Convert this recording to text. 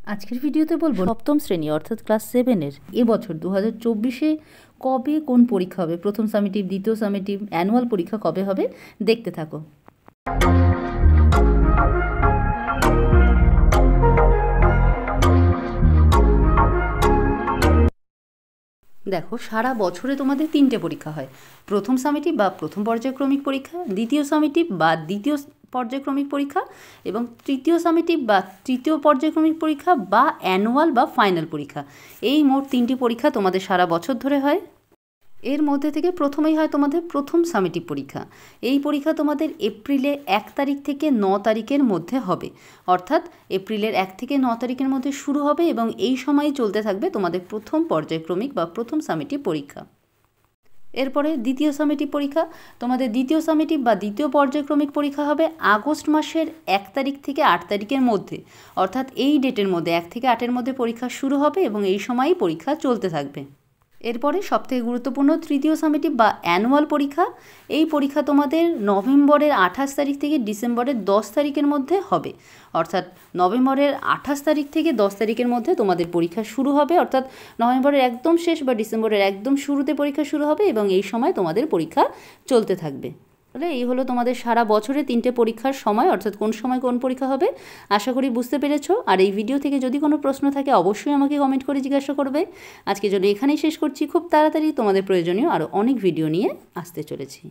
আজকের ভিডিওতে বলবো সপ্তম শ্রেণী অর্থাৎ ক্লাস 7-এর এবছর 2024-এ কবে কোন পরীক্ষা হবে, প্রথম সামেটিভ, দ্বিতীয় সামেটিভ, অ্যানুয়াল পরীক্ষা কবে হবে দেখতে থাকো। দেখো, সারা বছরে তোমাদের 3টে পরীক্ষা হয়। প্রথম সামেটিভ বা প্রথম পর্যায়ক্রমিক পরীক্ষা, দ্বিতীয় সামেটিভ বা দ্বিতীয় পর্যায়ক্রমিক পরীক্ষা এবং তৃতীয় সামেটিভ বা তৃতীয় পর্যায়ক্রমিক পরীক্ষা বা অ্যানুয়াল বা ফাইনাল পরীক্ষা। এই মোট 3টি পরীক্ষা তোমাদের সারা বছর ধরে হয়। এর মধ্যে থেকে প্রথমেই হয় তোমাদের প্রথম সামেটিভ পরীক্ষা। এই পরীক্ষা তোমাদের এপ্রিলে 1 তারিখ থেকে 9 তারিখের মধ্যে হবে, অর্থাৎ এপ্রিলের 1 থেকে 9 তারিখের মধ্যে শুরু হবে এবং এই সময়ই চলতে থাকবে তোমাদের প্রথম পর্যায়ক্রমিক বা প্রথম সামেটিভ পরীক্ষা। এরপরে দ্বিতীয় সামেটিভ পরীক্ষা, তোমাদের দ্বিতীয় সামেটিভ বা দ্বিতীয় পর্যায়ক্রমিক পরীক্ষা হবে আগস্ট মাসের 1 তারিখ থেকে 8 তারিখের মধ্যে, অর্থাৎ এই ডেটের মধ্যে 1 থেকে 8-এর মধ্যে পরীক্ষা শুরু হবে এবং এই সময়ই পরীক্ষা চলতে থাকবে। এরপরে সবথেকে গুরুত্বপূর্ণ তৃতীয় সামেটিভ বা অ্যানুয়াল পরীক্ষা। এই পরীক্ষা তোমাদের নভেম্বরের 28 তারিখ থেকে ডিসেম্বরের 10 তারিখের মধ্যে হবে, অর্থাৎ নভেম্বরের 28 তারিখ থেকে 10 তারিখের মধ্যে তোমাদের পরীক্ষা শুরু হবে, অর্থাৎ নভেম্বরের একদম শেষ বা ডিসেম্বরের একদম শুরুতে পরীক্ষা শুরু হবে এবং এই সময় তোমাদের পরীক্ষা চলতে থাকবে। তাহলে এই হলো তোমাদের সারা বছরে 3টে পরীক্ষার সময়, অর্থাৎ কোন সময় কোন পরীক্ষা হবে। আশা করি বুঝতে পেরেছো। আর এই ভিডিও থেকে যদি কোনো প্রশ্ন থাকে অবশ্যই আমাকে কমেন্ট করে জিজ্ঞাসা করবে। আজকের জন্য এখানেই শেষ করছি। খুব তাড়াতাড়ি তোমাদের প্রয়োজনীয় আরও অনেক ভিডিও নিয়ে আসতে চলেছি।